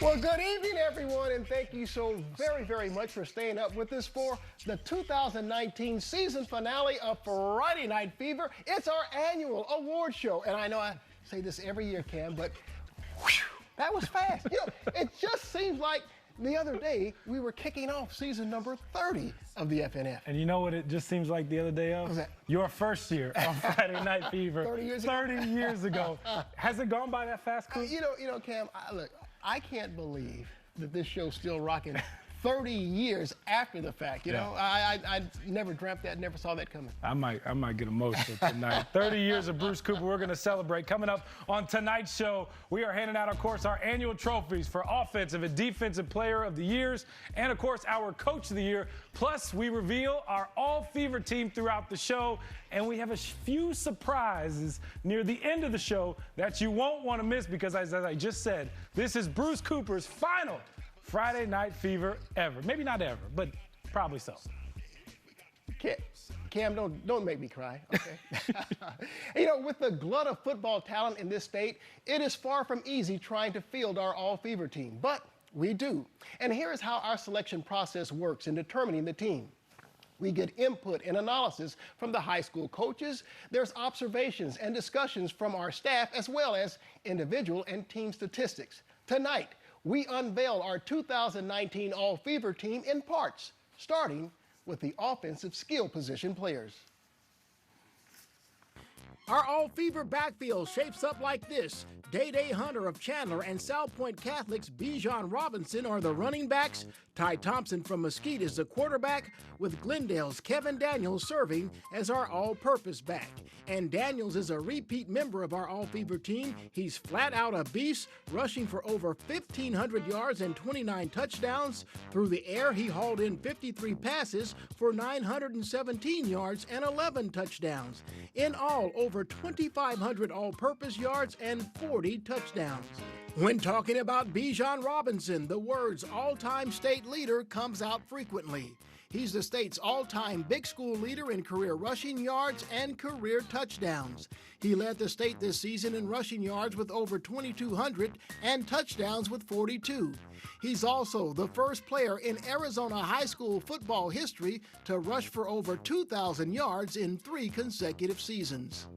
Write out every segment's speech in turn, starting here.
Well, good evening, everyone, and thank you so very much for staying up with us for the 2019 season finale of Friday Night Fever. It's our annual award show, and I know I say this every year, Cam, but whew, that was fast. It just seems like the other day we were kicking off season number 30 of the FNF. And you know what it just seems like the other day of? What's that? Your first year on Friday Night Fever. 30 years ago? 30 years ago. Has it gone by that fast, Coop? You know, Cam, look, I can't believe that this show's still rocking 30 years after the fact. You know, I never dreamt that, never saw that coming. I might get emotional tonight. 30 years of Bruce Cooper. We're going to celebrate. Coming up on tonight's show, we are handing out, of course, our annual trophies for Offensive and Defensive Player of the Years, and, of course, our Coach of the Year. Plus, we reveal our all-Fever team throughout the show, and we have a few surprises near the end of the show that you won't want to miss because, as I just said, this is Bruce Cooper's final Friday Night Fever ever. Maybe not ever, but probably so. Cam, don't make me cry, okay? With the glut of football talent in this state, it is far from easy trying to field our all-Fever team, but we do. And here is how our selection process works in determining the team. We get input and analysis from the high school coaches. There's observations and discussions from our staff, as well as individual and team statistics. Tonight, we unveil our 2019 All-Fever team in parts, starting with the offensive skill position players. Our All-Fever backfield shapes up like this. Day-Day Hunter of Chandler and South Point Catholic's Bijan Robinson are the running backs. Ty Thompson from Mesquite is the quarterback, with Glendale's Kevin Daniels serving as our all-purpose back. And Daniels is a repeat member of our All-Fever team. He's flat out a beast, rushing for over 1,500 yards and 29 touchdowns. Through the air, he hauled in 53 passes for 917 yards and 11 touchdowns. In all, over 2,500 all-purpose yards and 40 touchdowns. When talking about Bijan Robinson, the words all-time state leader comes out frequently. He's the state's all-time big school leader in career rushing yards and career touchdowns. He led the state this season in rushing yards with over 2,200 and touchdowns with 42. He's also the first player in Arizona high school football history to rush for over 2,000 yards in 3 consecutive seasons.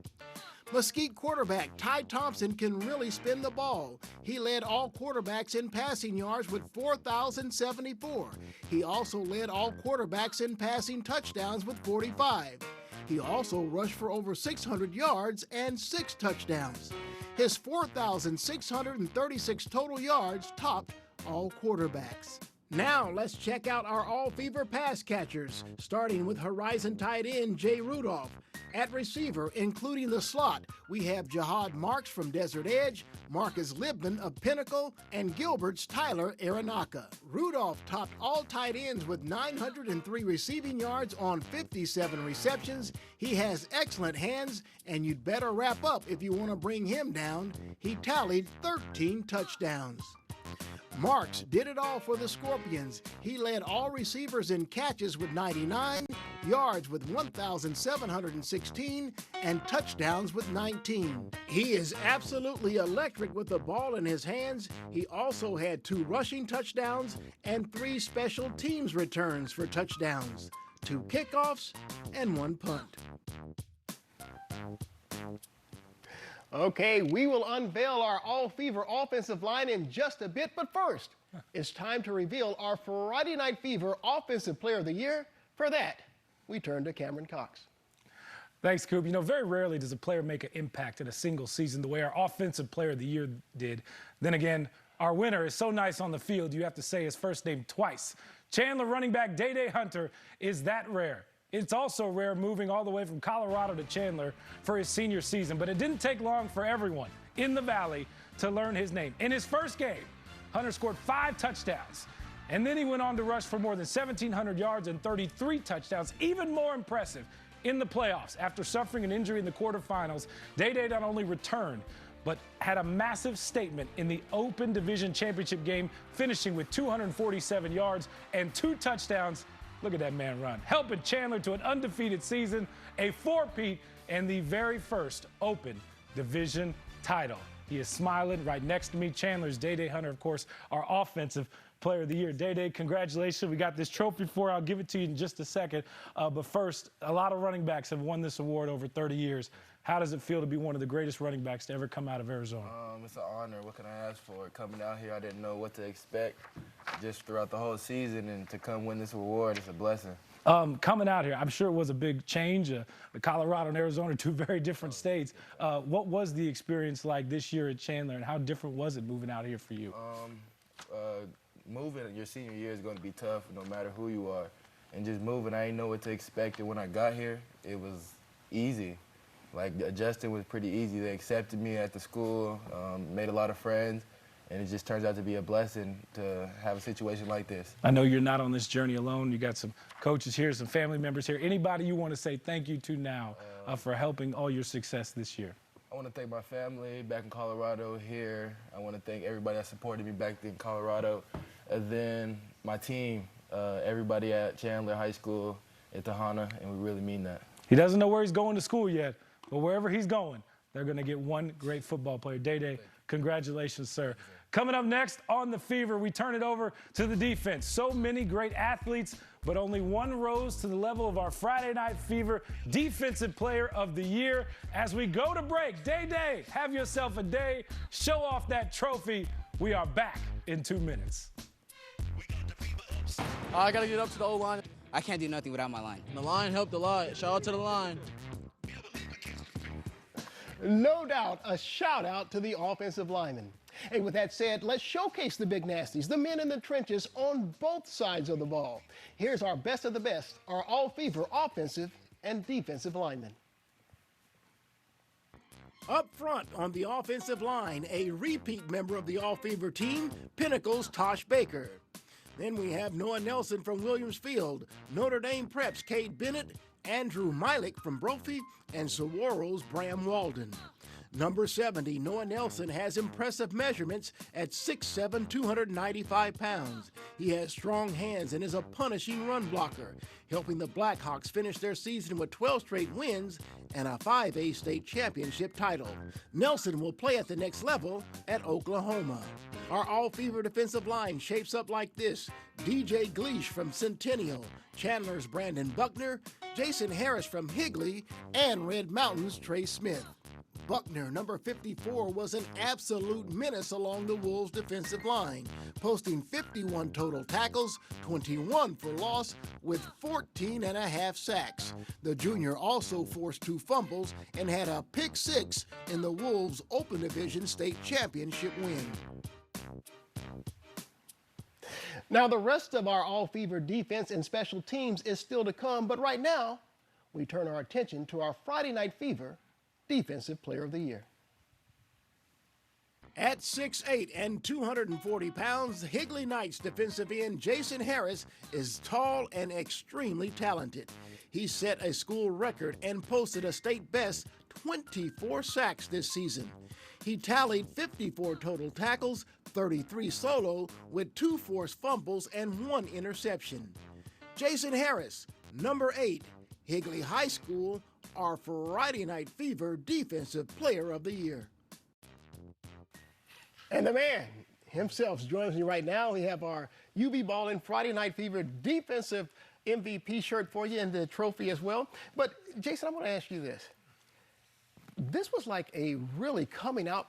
Mesquite quarterback Ty Thompson can really spin the ball. He led all quarterbacks in passing yards with 4,074. He also led all quarterbacks in passing touchdowns with 45. He also rushed for over 600 yards and 6 touchdowns. His 4,636 total yards topped all quarterbacks. Now let's check out our all-Fever pass catchers, starting with Horizon tight end Jay Rudolph. At receiver, including the slot, we have Jihad Marks from Desert Edge, Marcus Libman of Pinnacle, and Gilbert's Tyler Aranaka. Rudolph topped all tight ends with 903 receiving yards on 57 receptions. He has excellent hands, and you'd better wrap up if you want to bring him down. He tallied 13 touchdowns. Marks did it all for the Scorpions. He led all receivers in catches with 99, yards with 1,716, and touchdowns with 19. He is absolutely electric with the ball in his hands. He also had 2 rushing touchdowns and 3 special teams returns for touchdowns, 2 kickoffs, and 1 punt. Okay, we will unveil our all-Fever offensive line in just a bit, but first, it's time to reveal our Friday Night Fever Offensive Player of the Year. For that, we turn to Cameron Cox. Thanks, Coop. Very rarely does a player make an impact in a single season the way our Offensive Player of the Year did. Then again, our winner is so nice on the field, you have to say his first name twice. Chandler running back Day-Day Hunter is that rare. It's also rare moving all the way from Colorado to Chandler for his senior season, but it didn't take long for everyone in the Valley to learn his name. In his first game, Hunter scored 5 touchdowns, and then he went on to rush for more than 1,700 yards and 33 touchdowns. Even more impressive, in the playoffs, after suffering an injury in the quarterfinals, Day-Day not only returned, but had a massive statement in the Open Division Championship game, finishing with 247 yards and 2 touchdowns. Look at that man run, helping Chandler to an undefeated season, a 4-peat, and the very first Open division title. He is smiling right next to me. Chandler's Day-Day Hunter, of course, our offensive player of the year. Day-Day, congratulations. We got this trophy for you. I'll give it to you in just a second. But first, a lot of running backs have won this award over 30 years. How does it feel to be one of the greatest running backs to ever come out of Arizona? It's an honor. What can I ask for? Coming out here, I didn't know what to expect just throughout the whole season, and to come win this award is a blessing. Coming out here, I'm sure it was a big change. Colorado and Arizona, two very different states. What was the experience like this year at Chandler, and how different was it moving out here for you? Moving your senior year is going to be tough no matter who you are. And just moving, I didn't know what to expect. And when I got here, it was easy. Like, adjusting was pretty easy. They accepted me at the school, made a lot of friends. And it just turns out to be a blessing to have a situation like this. I know you're not on this journey alone. You got some coaches here, some family members here. Anybody you want to say thank you to now for helping all your success this year? I want to thank my family back in Colorado here. I want to thank everybody that supported me back in Colorado. And then my team, everybody at Chandler High School, at Tahana, and we really mean that. He doesn't know where he's going to school yet, but wherever he's going, they're going to get one great football player. Day-Day, congratulations, sir. Coming up next on The Fever, we turn it over to the defense. So many great athletes, but only one rose to the level of our Friday Night Fever Defensive Player of the Year. As we go to break, Day-Day, have yourself a day. Show off that trophy. We are back in 2 minutes. I got to get up to the O-line. I can't do nothing without my line. The line helped a lot. Shout out to the line. No doubt, a shout out to the offensive linemen. And with that said, let's showcase the big nasties, the men in the trenches on both sides of the ball. Here's our best of the best, our all-fever offensive and defensive linemen. Up front on the offensive line, a repeat member of the All-Fever team, Pinnacle's Tosh Baker. Then we have Noah Nelson from Williams Field, Notre Dame Prep's Cade Bennett, Andrew Milik from Brophy, and Saguaro's Bram Walden. Number 70, Noah Nelson, has impressive measurements at 6'7", 295 pounds. He has strong hands and is a punishing run blocker, helping the Blackhawks finish their season with 12 straight wins and a 5A state championship title. Nelson will play at the next level at Oklahoma. Our all-fever defensive line shapes up like this: DJ Gleish from Centennial, Chandler's Brandon Buckner, Jason Harris from Higley, and Red Mountain's Trey Smith. Buckner, number 54, was an absolute menace along the Wolves' defensive line, posting 51 total tackles, 21 for loss, with 14 and a half sacks. The junior also forced 2 fumbles and had a pick 6 in the Wolves' Open Division state championship win. Now, the rest of our all-fever defense and special teams is still to come, but right now, we turn our attention to our Friday Night Fever Defensive Player of the Year. At 6'8" and 240 pounds, Higley Knights defensive end Jason Harris is tall and extremely talented. He set a school record and posted a state best 24 sacks this season. He tallied 54 total tackles, 33 solo, with 2 forced fumbles and 1 interception. Jason Harris, number 8, Higley High School, our Friday Night Fever Defensive Player of the Year. And the man himself joins me right now. We have our UB Ballin' Friday Night Fever Defensive MVP shirt for you and the trophy as well. But, Jason, I want to ask you this. This was like a really coming out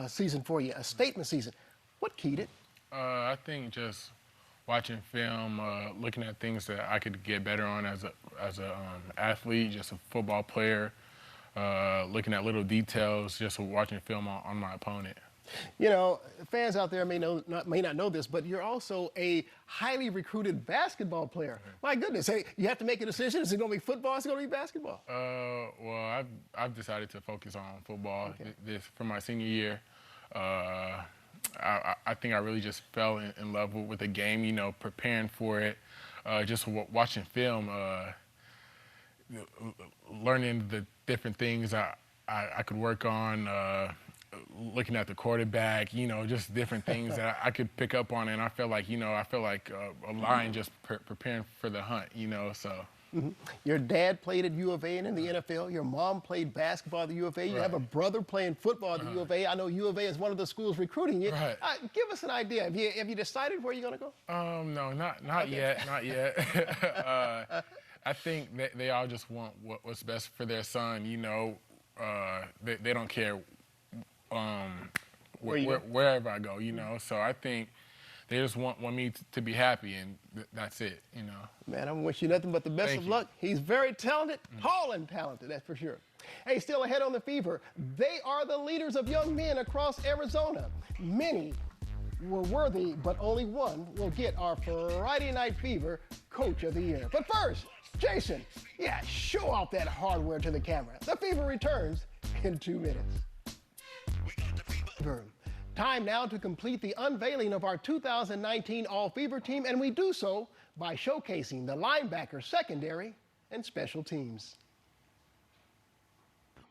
season for you, a statement season. What keyed it? I think just watching film, looking at things that I could get better on as a athlete, just a football player, looking at little details, just watching film on my opponent. You know, fans out there may not know this, but you're also a highly recruited basketball player. My goodness, hey, you have to make a decision. Is it going to be football? Is it going to be basketball? Well, I've decided to focus on football. Okay. This for my senior year. I think I really just fell in love with the game, you know, preparing for it, just watching film, learning the different things I could work on, looking at the quarterback, you know, just different things that I could pick up on. And I felt like, you know, a lion just preparing for the hunt, you know, so. Your dad played at U of A and in the NFL. Your mom played basketball at the U of A. You have a brother playing football at the U of A. I know U of A is one of the schools recruiting you. Right. Give us an idea. Have you decided where you're going to go? No, not yet, not yet. I think they all just want what's best for their son. You know, they don't care wherever I go. You know, so I think they just want me to be happy, and that's it. You know. Man, I'm wishing you nothing but the best Thank of you. luck. He's very talented, tall and talented, that's for sure. Hey, still ahead on the Fever. They are the leaders of young men across Arizona. Many were worthy, but only one will get our Friday Night Fever Coach of the Year. But first, Jason, show off that hardware to the camera. The Fever returns in 2 minutes. Time now to complete the unveiling of our 2019 All-Fever team, and we do so by showcasing the linebacker secondary and special teams.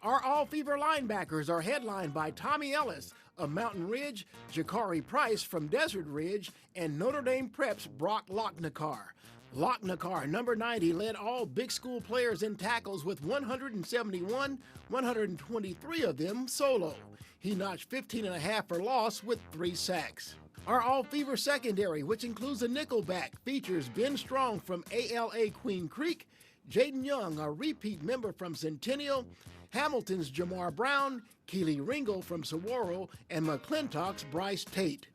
Our All-Fever linebackers are headlined by Tommy Ellis of Mountain Ridge, Jakari Price from Desert Ridge, and Notre Dame Prep's Brock Lochnikar. Lochnikar, number 90, led all big school players in tackles with 171, 123 of them solo. He notched 15.5 for loss with 3 sacks. Our All-Fever secondary, which includes a nickelback, features Ben Strong from ALA Queen Creek, Jaden Young, a repeat member from Centennial, Hamilton's Jamar Brown, Keely Ringo from Saguaro, and McClintock's Bryce Tate.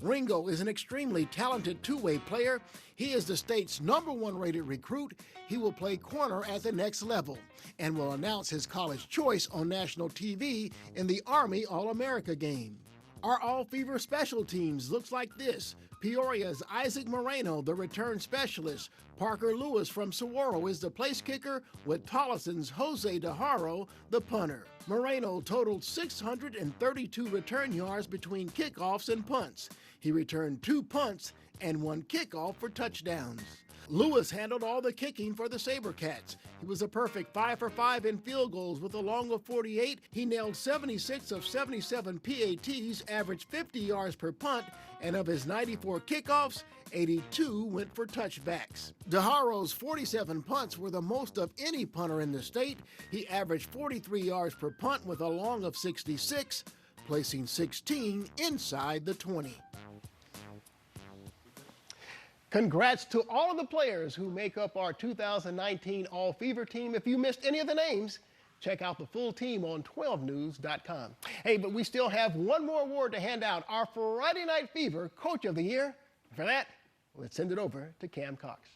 Ringo is an extremely talented two-way player. He is the state's #1 rated recruit. He will play corner at the next level and will announce his college choice on national TV in the Army All-America game. Our All-Fever special teams looks like this. Peoria's Isaac Moreno, the return specialist. Parker Lewis from Saguaro is the place kicker, with Tollison's Jose DeHaro, the punter. Moreno totaled 632 return yards between kickoffs and punts. He returned 2 punts and 1 kickoff for touchdowns. Lewis handled all the kicking for the SaberCats. He was a perfect 5 for 5 in field goals with a long of 48. He nailed 76 of 77 PATs, averaged 50 yards per punt, and of his 94 kickoffs, 82 went for touchbacks. DeHaro's 47 punts were the most of any punter in the state. He averaged 43 yards per punt with a long of 66, placing 16 inside the 20. Congrats to all of the players who make up our 2019 All-Fever team. If you missed any of the names, check out the full team on 12news.com. Hey, but we still have one more award to hand out, our Friday Night Fever Coach of the Year. For that, let's send it over to Cam Cox.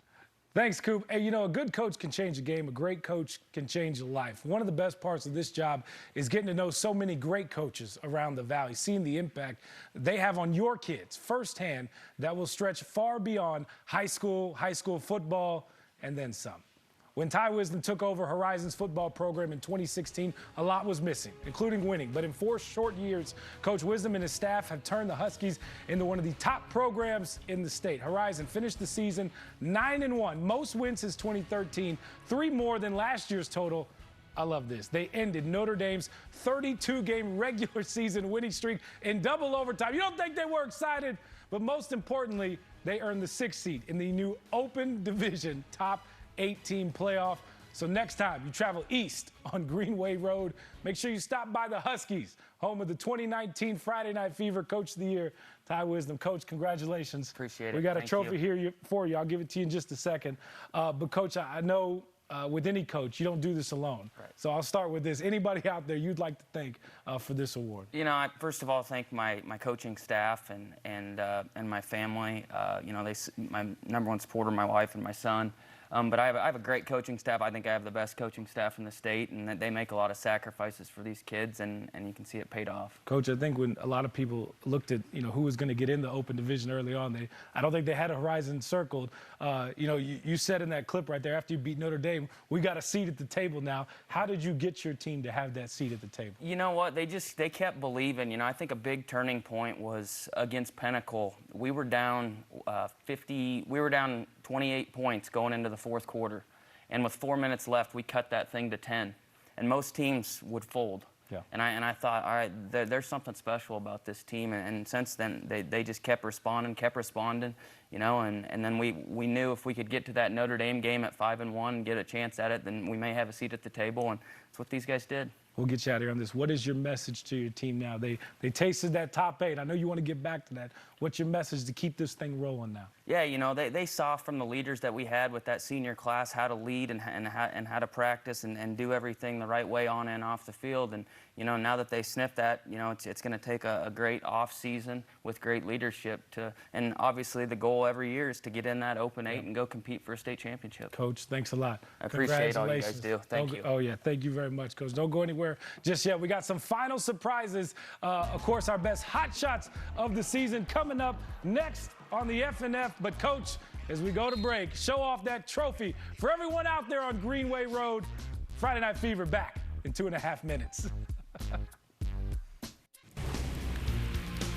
Thanks, Coop. Hey, you know, a good coach can change a game. A great coach can change a life. One of the best parts of this job is getting to know so many great coaches around the Valley, seeing the impact they have on your kids firsthand that will stretch far beyond high school football, and then some. When Ty Wisdom took over Horizon's football program in 2016, a lot was missing, including winning. But in 4 short years, Coach Wisdom and his staff have turned the Huskies into one of the top programs in the state. Horizon finished the season 9-1, most wins since 2013, 3 more than last year's total. I love this. They ended Notre Dame's 32-game regular season winning streak in double overtime. You don't think they were excited? But most importantly, they earned the 6th seed in the new Open Division Top 8-team playoff. So next time you travel east on Greenway Road, make sure you stop by the Huskies, home of the 2019 Friday Night Fever Coach of the Year, Ty Wisdom. Coach, congratulations. Appreciate it. We got a Thank trophy you. here for you. I'll give it to you in just a second. But, Coach, I know with any coach, you don't do this alone. Right. So I'll start with this. Anybody out there you'd like to thank for this award? You know, I first of all thank my coaching staff and my family. You know, my #1 supporter, my wife and my son. But I have a great coaching staff. I think I have the best coaching staff in the state, and that they make a lot of sacrifices for these kids, and you can see it paid off. Coach, I think when a lot of people looked at, who was going to get in the Open Division early on, I don't think they had a Horizon circled. You said in that clip right there, after you beat Notre Dame, we got a seat at the table now. How did you get your team to have that seat at the table? You know what? They kept believing. You know, I think a big turning point was against Pinnacle. We were down 28 points going into the 4th quarter. And with 4 minutes left, we cut that thing to 10. And most teams would fold. And I thought, all right, there's something special about this team. And since then, they just kept responding, you know, and then we knew if we could get to that Notre Dame game at 5-1 and get a chance at it, then we may have a seat at the table, and that's what these guys did. We'll get you out of here on this. What is your message to your team now? They tasted that top 8. I know you want to get back to that. What's your message to keep this thing rolling now? Yeah, you know, they saw from the leaders that we had with that senior class how to lead and how to practice and do everything the right way on and off the field. And, you know, now that they sniffed that, you know, it's going to take a great off season with great leadership and obviously the goal every year is to get in that open 8 and go compete for a state championship. Coach, thanks a lot. I appreciate all you guys do. Thank you. Oh, yeah. Thank you very much, Coach. Don't go anywhere just yet. We got some final surprises. Of course, our best hot shots of the season coming up next on the FNF. But, Coach, as we go to break, show off that trophy for everyone out there on Greenway Road. Friday Night Fever back in 2.5 minutes.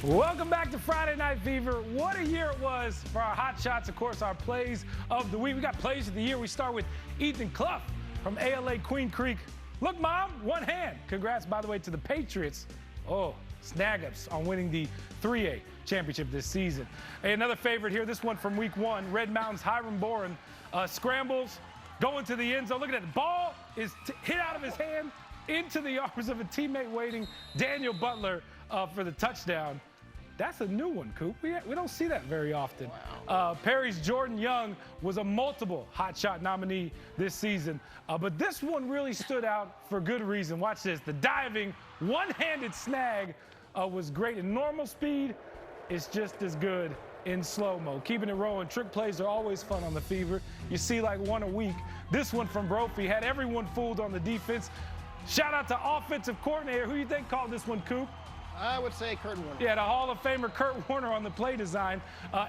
Welcome back to Friday Night Fever. What a year it was for our hot shots. Of course, our plays of the week. We got plays of the year. We start with Ethan Clough from ALA Queen Creek. Look, Mom, one hand. Congrats, by the way, to the Patriots. Oh, snag-ups on winning the 3A championship this season. Hey, another favorite here, this one from week 1. Red Mountain's Hiram Boren scrambles, going to the end zone. Look at that. The ball is hit out of his hand into the arms of a teammate waiting, Daniel Butler, for the touchdown. That's a new one, Coop. We don't see that very often. Wow. Perry's Jordan Young was a multiple hot shot nominee this season, but this one really stood out for good reason. Watch this. The diving, one-handed snag was great. In normal speed, it's just as good in slow-mo. Keeping it rolling. Trick plays are always fun on the Fever. You see like one a week. This one from Brophy had everyone fooled on the defense. Shout out to offensive coordinator. Who do you think called this one, Coop? I would say Kurt Warner. Yeah, the Hall of Famer Kurt Warner on the play design.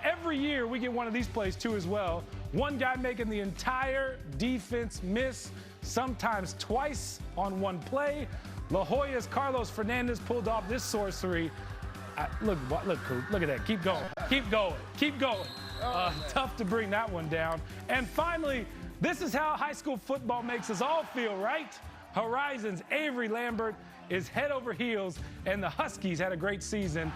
Every year we get one of these plays too as well. One guy making the entire defense miss, sometimes twice on one play. La Jolla's Carlos Fernandez pulled off this sorcery. Look, Coop, look at that. Keep going, keep going, keep going. Tough to bring that one down. And finally, this is how high school football makes us all feel, right? Horizon's Avery Lambert is head over heels, and the Huskies had a great season.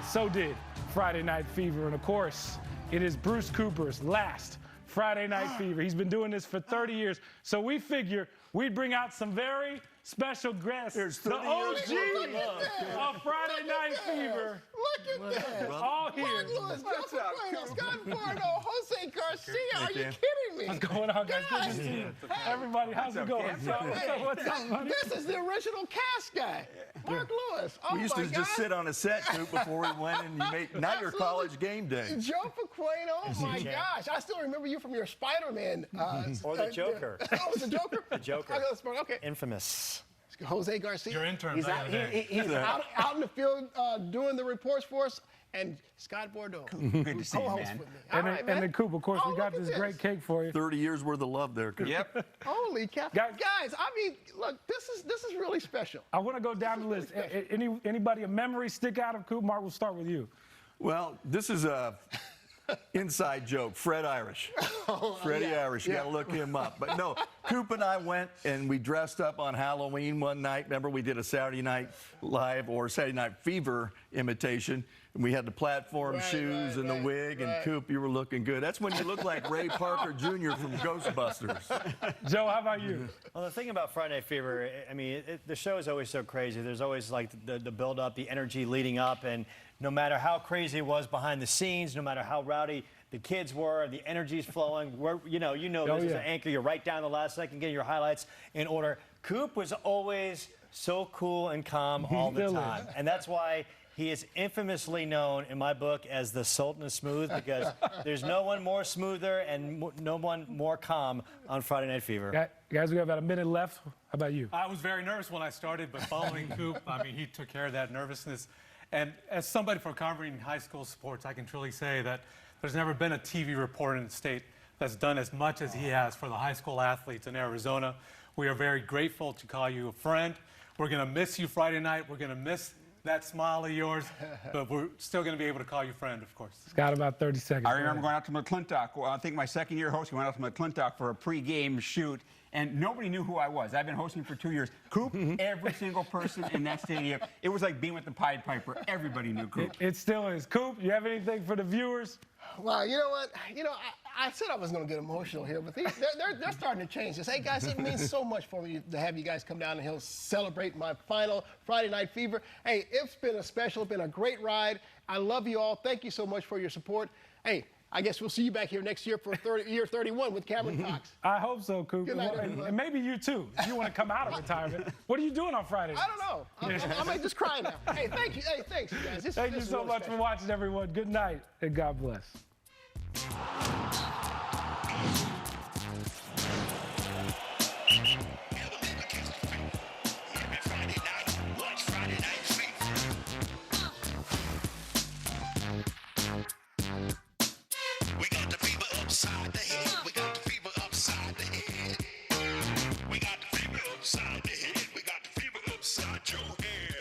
So did Friday Night Fever. And, of course, it is Bruce Cooper's last Friday Night Fever. He's been doing this for 30 years. So we figure we'd bring out some very special guests. The OG of Friday Night Fever. Look at that. All here. Mark Lewis, Joseph Bueno, Scott Bardo, Jose Garcia. Are you kidding me? What's going on, guys? Good to see you. Everybody, how's it going? What's up, buddy? This is the original cast guy, Mark Lewis. Oh, we used to just sit on a set, Coop, before we went, and now you're college game day. Joe Paquano, oh my gosh. I still remember you from your Spider-Man. Or the Joker. Oh, was the Joker? The Joker. Okay. Infamous. Jose Garcia. Your intern. He's out in the field doing the reports for us. And Scott Bordeaux, Good to see you, co-host man. with me. And then Coop, of course, we got this great cake for you. 30 years worth of love there, Coop. Yep. Holy cow. Guys, I mean, look, this is really special. I want to go down the list. Anybody a memory stick out of Coop? Mark, we'll start with you. Well, this is a inside joke. Fred Irish. Freddie Irish. You got to look him up. But no, Coop and I went and we dressed up on Halloween one night. Remember, we did a Saturday Night Live or Saturday Night Fever imitation. And we had the platform shoes and the wig. And Coop, you were looking good. That's when you look like Ray Parker Jr. from Ghostbusters. Joe, how about you? Well, the thing about Friday Night Fever, I mean, the show is always so crazy. There's always like the build-up, the energy leading up, and no matter how crazy it was behind the scenes, no matter how rowdy the kids were, the energy's flowing. You know this is an anchor. You're right down the last second, getting your highlights in order. Coop was always so cool and calm all the time, and that's why he is infamously known in my book as the Sultan of Smooth, because there's no one more smoother and no one more calm on Friday Night Fever. Guys, we have about a minute left. How about you? I was very nervous when I started, but following Coop, I mean, he took care of that nervousness. And as somebody for covering high school sports, I can truly say that there's never been a TV reporter in the state that's done as much as he has for the high school athletes in Arizona. We are very grateful to call you a friend. We're going to miss you Friday night. We're going to miss that smile of yours, but we're still going to be able to call you friend, of course. Scott, about 30 seconds. I remember going out to McClintock. Well, I think my second year hosting, went out to McClintock for a pregame shoot, and nobody knew who I was. I've been hosting for 2 years. Coop, every single person in that stadium, it was like being with the Pied Piper. Everybody knew Coop. It still is. Coop, you have anything for the viewers? Wow, you know what? I said I was going to get emotional here, but they're starting to change this. Hey, guys, it means so much for me to have you guys come down and he'll celebrate my final Friday Night Fever. Hey, it's been a great ride. I love you all. Thank you so much for your support. Hey, I guess we'll see you back here next year for year 31 with Cameron Cox. I hope so, Coop. Good night, everyone. And maybe you too, if you want to come out of retirement. What are you doing on Friday? I don't know. I might just cry now. Hey, thank you. Hey, thanks, you guys. Thank you so much for watching, everyone. Good night, and God bless.